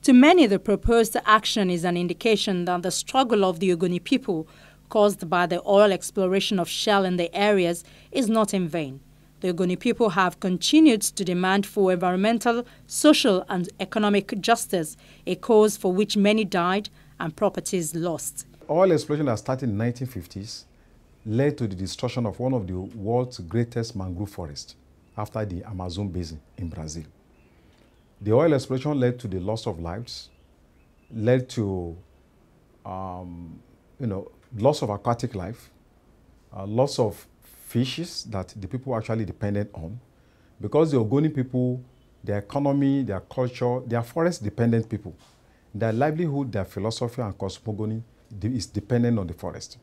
To many, the proposed action is an indication that the struggle of the Ogoni people, caused by the oil exploration of shale in the areas, is not in vain. The Ogoni people have continued to demand for environmental, social and economic justice, a cause for which many died and properties lost. Oil exploration that started in the 1950s led to the destruction of one of the world's greatest mangrove forests after the Amazon basin in Brazil. The oil exploration led to the loss of lives, led to loss of aquatic life, loss of fishes that the people actually depended on. Because the Ogoni people, their economy, their culture, they are forest-dependent people. Their livelihood, their philosophy and cosmogony is dependent on the forest.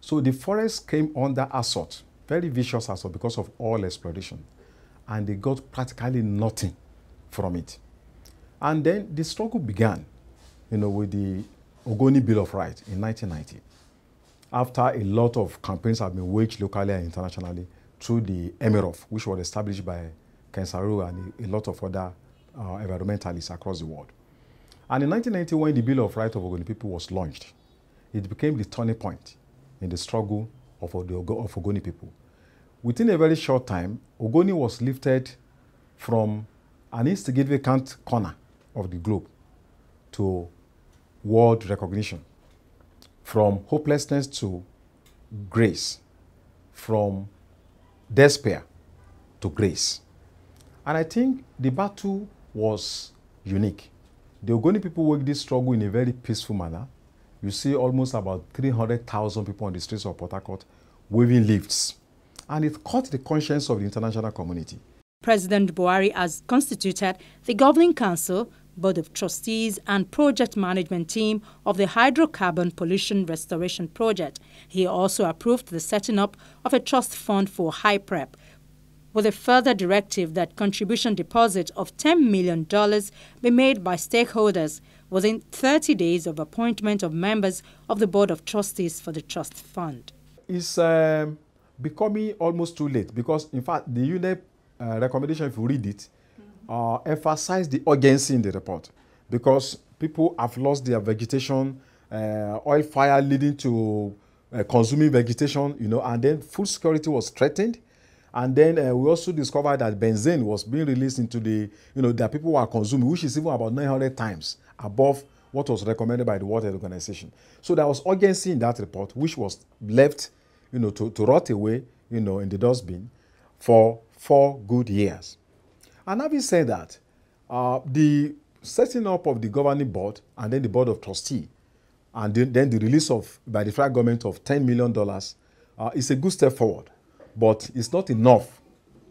So the forest came under assault, very vicious assault because of oil exploration. And they got practically nothing from it. And then the struggle began, with the Ogoni Bill of Rights in 1990. After a lot of campaigns have been waged locally and internationally through the Emirov, which was established by Ken Saru and a lot of other environmentalists across the world. And in 1990, when the Bill of Rights of Ogoni people was launched, it became the turning point in the struggle of Ogoni people. Within a very short time, Ogoni was lifted from an insignificant corner of the globe to world recognition, from hopelessness to grace, from despair to grace. And I think the battle was unique. The Ogoni people waged this struggle in a very peaceful manner. You see almost about 300,000 people on the streets of Port Harcourt waving lifts. And it caught the conscience of the international community. President Buhari has constituted the Governing Council, Board of Trustees and Project Management Team of the Hydrocarbon Pollution Restoration Project. He also approved the setting up of a trust fund for HYPREP, with a further directive that contribution deposit of $10 million be made by stakeholders within 30 days of appointment of members of the Board of Trustees for the trust fund. It's becoming almost too late because, in fact, the UNEP recommendation, if you read it, emphasize the urgency in the report because people have lost their vegetation, oil fire leading to consuming vegetation, and then food security was threatened. And then we also discovered that benzene was being released into the, that people were consuming, which is even about 900 times above what was recommended by the World Health Organization. So there was urgency in that report, which was left, to rot away, in the dustbin for 4 good years. And having said that, the setting up of the governing board and then the board of trustees, and then the release by the federal government of $10 million is a good step forward. But it's not enough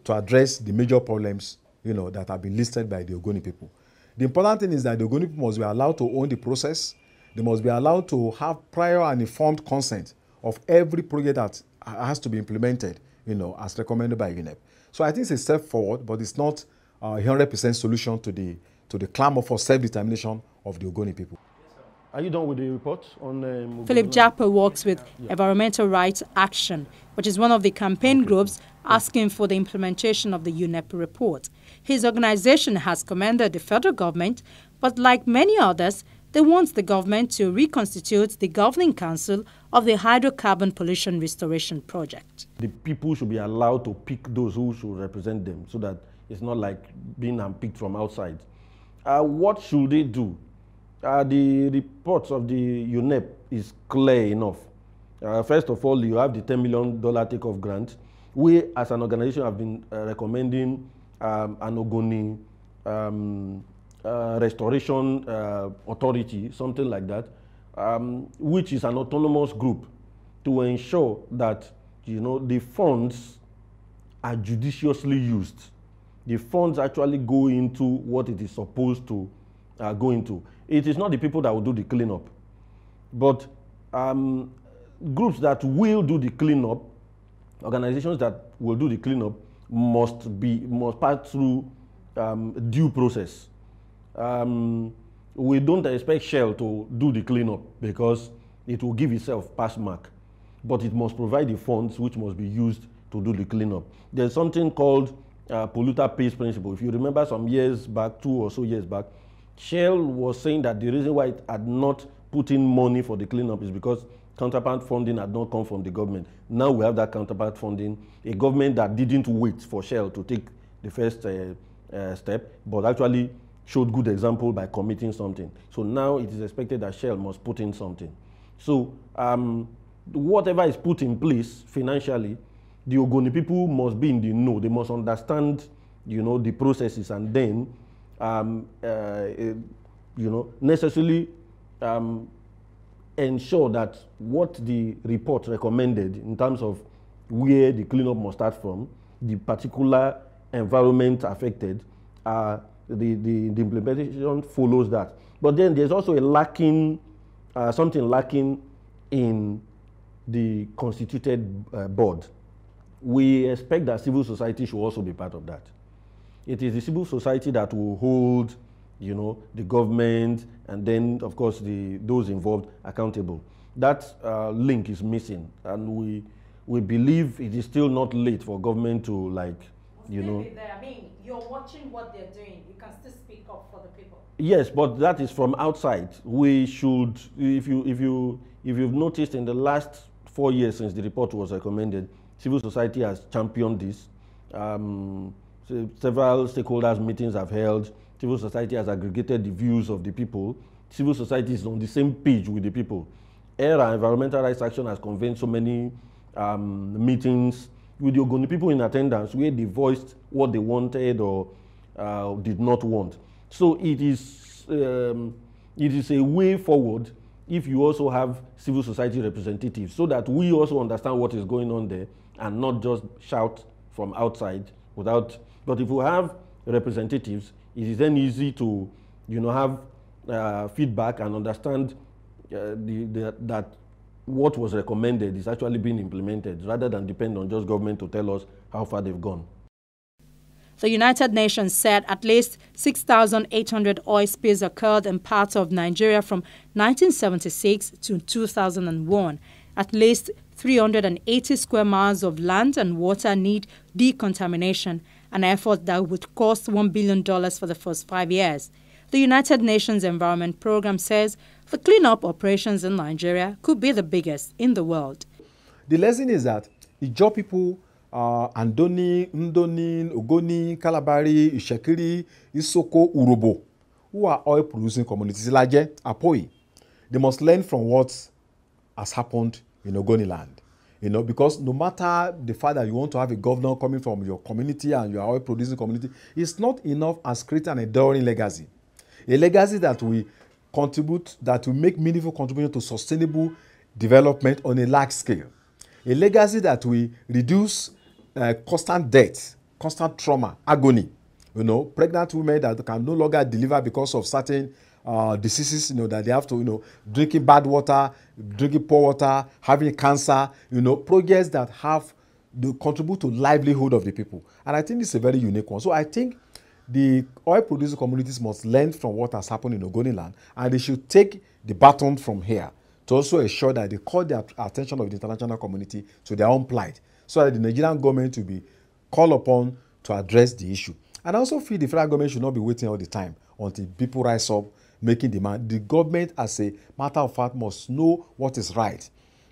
to address the major problems, that have been listed by the Ogoni people. The important thing is that the Ogoni people must be allowed to own the process. They must be allowed to have prior and informed consent of every project that has to be implemented, as recommended by UNEP. So I think it's a step forward, but it's not a 100% solution to the clamor for self-determination of the Ogoni people. Are you done with the report on... Philip Japa works with Environmental Rights Action, which is one of the campaign groups asking for the implementation of the UNEP report. His organization has commended the federal government, but like many others, they want the government to reconstitute the Governing Council of the Hydrocarbon Pollution Restoration Project. The people should be allowed to pick those who should represent them so that it's not like being unpicked from outside. What should they do? The reports of the UNEP is clear enough. First of all, you have the $10 million takeoff grant. We, as an organization, have been recommending an Ogoni restoration authority, something like that, which is an autonomous group to ensure that, the funds are judiciously used. The funds actually go into what it is supposed to go into. It is not the people that will do the cleanup, but groups that will do the cleanup, organizations that will do the cleanup must pass through due process. We don't expect Shell to do the cleanup because it will give itself pass mark, but it must provide the funds which must be used to do the cleanup. There's something called polluter pays principle. If you remember some years back, 2 or so years back, Shell was saying that the reason why it had not put in money for the cleanup is because counterpart funding had not come from the government. Now we have that counterpart funding, a government that didn't wait for Shell to take the first step, but actually showed good example by committing something. So now it is expected that Shell must put in something. So whatever is put in place financially, the Ogoni people must be in the know. They must understand, the processes, and then, necessarily ensure that what the report recommended in terms of where the cleanup must start from, the particular environment affected, the implementation follows that. But then there's also something lacking in the constituted board. We expect that civil society should also be part of that. It is the civil society that will hold, the government, and then, of course, those involved accountable. That link is missing, and we believe it is still not late for government to, I mean, you're watching what they're doing. You can still speak up for the people. Yes, but that is from outside. We should, if you've noticed, in the last 4 years since the report was recommended, civil society has championed this. Several stakeholders meetings have held. Civil society has aggregated the views of the people. Civil society is on the same page with the people. ERA, Environmental Rights Action, has convened so many meetings with the Ogoni people in attendance where they voiced what they wanted or did not want. So it is a way forward if you also have civil society representatives, so that we also understand what is going on there and not just shout from outside without. But if we have representatives, it is then easy to, have feedback and understand that what was recommended is actually being implemented, rather than depend on just government to tell us how far they've gone. The United Nations said at least 6,800 oil spills occurred in parts of Nigeria from 1976 to 2001. At least 380 square miles of land and water need decontamination, an effort that would cost $1 billion for the first 5 years. The United Nations Environment Programme says the cleanup operations in Nigeria could be the biggest in the world. The lesson is that Ijaw people, Andoni, Ndoni, Ogoni, Kalabari, Ishekiri, Isoko, Urobo, who are oil-producing communities, Laje, Apoi, they must learn from what has happened in Ogoni land. Because no matter the fact that you want to have a governor coming from your community and your oil-producing community, it's not enough as creating an enduring legacy. A legacy that will contribute, that will make meaningful contribution to sustainable development on a large scale. A legacy that will reduce constant death, constant trauma, agony. Pregnant women that can no longer deliver because of certain diseases, that they have to, drinking bad water, drinking poor water, having cancer, projects that have to contribute to livelihood of the people. And I think this is a very unique one. So I think the oil-producing communities must learn from what has happened in Ogoni land, and they should take the baton from here to also ensure that they call the attention of the international community to their own plight, so that the Nigerian government will be called upon to address the issue. And I also feel the federal government should not be waiting all the time until people rise up making demand. The government, as a matter of fact, must know what is right.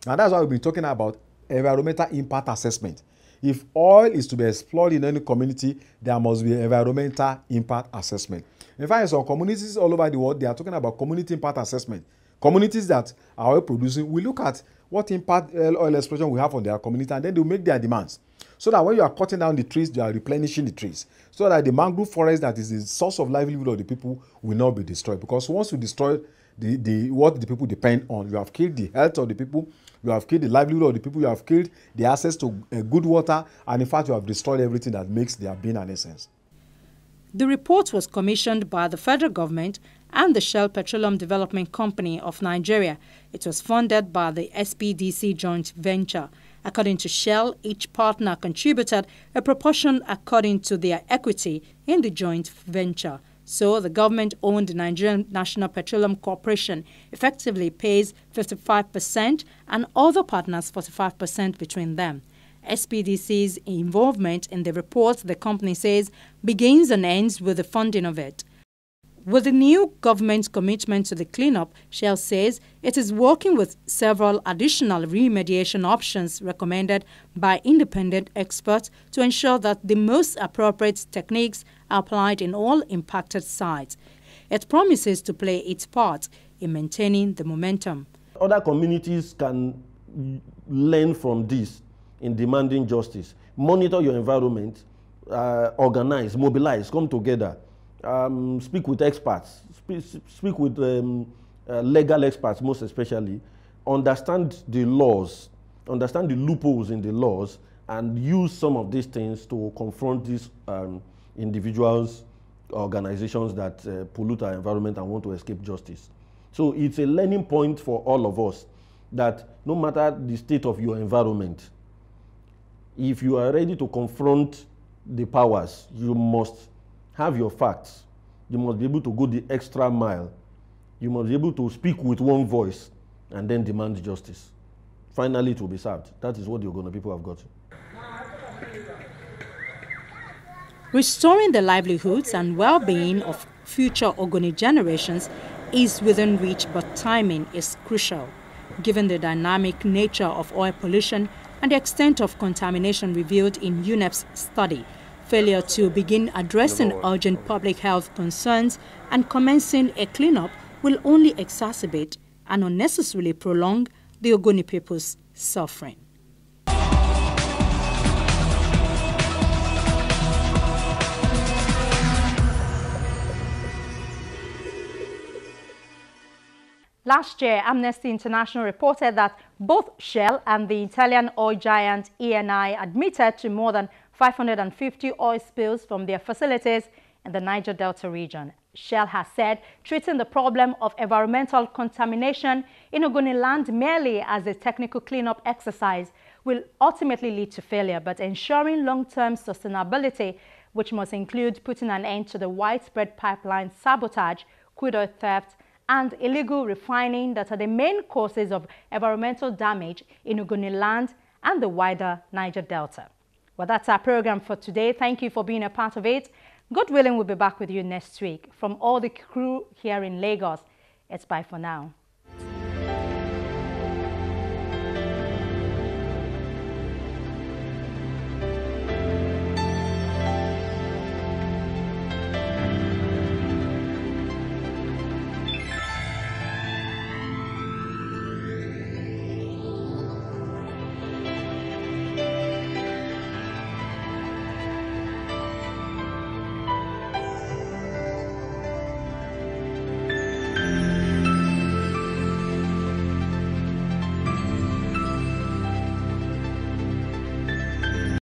And that's why we've been talking about environmental impact assessment. If oil is to be explored in any community, there must be environmental impact assessment. In fact, in some communities all over the world, they are talking about community impact assessment. Communities that are oil producing, we look at what impact oil exploration will have on their community, and then they will make their demands. So that when you are cutting down the trees, you are replenishing the trees. So that the mangrove forest that is the source of livelihood of the people will not be destroyed. Because once you destroy what the people depend on, you have killed the health of the people, you have killed the livelihood of the people, you have killed the access to good water, and in fact, you have destroyed everything that makes their being an essence. The report was commissioned by the federal government and the Shell Petroleum Development Company of Nigeria. It was funded by the SPDC joint venture. According to Shell, each partner contributed a proportion according to their equity in the joint venture. So the government-owned Nigerian National Petroleum Corporation effectively pays 55% and other partners 45% between them. SPDC's involvement in the report, the company says, begins and ends with the funding of it. With the new government's commitment to the cleanup, Shell says it is working with several additional remediation options recommended by independent experts to ensure that the most appropriate techniques are applied in all impacted sites. It promises to play its part in maintaining the momentum. Other communities can learn from this in demanding justice. Monitor your environment, organize, mobilize, come together. Speak with experts, speak with legal experts most especially, understand the laws, understand the loopholes in the laws, and use some of these things to confront these individuals, organizations that pollute our environment and want to escape justice. So it's a learning point for all of us that no matter the state of your environment, if you are ready to confront the powers, you must have your facts. You must be able to go the extra mile. You must be able to speak with one voice and then demand justice. Finally, it will be served. That is what the Ogoni people have got. Restoring the livelihoods and well-being of future Ogoni generations is within reach, but timing is crucial. Given the dynamic nature of oil pollution and the extent of contamination revealed in UNEP's study, failure to begin addressing urgent public health concerns and commencing a cleanup will only exacerbate and unnecessarily prolong the Ogoni people's suffering. Last year, Amnesty International reported that both Shell and the Italian oil giant Eni admitted to more than 550 oil spills from their facilities in the Niger-Delta region. Shell has said treating the problem of environmental contamination in Ogoni land merely as a technical cleanup exercise will ultimately lead to failure, but ensuring long-term sustainability, which must include putting an end to the widespread pipeline sabotage, crude oil theft, and illegal refining that are the main causes of environmental damage in Ogoni land and the wider Niger-Delta. Well, that's our program for today. Thank you for being a part of it. God willing, we'll be back with you next week. From all the crew here in Lagos, it's bye for now.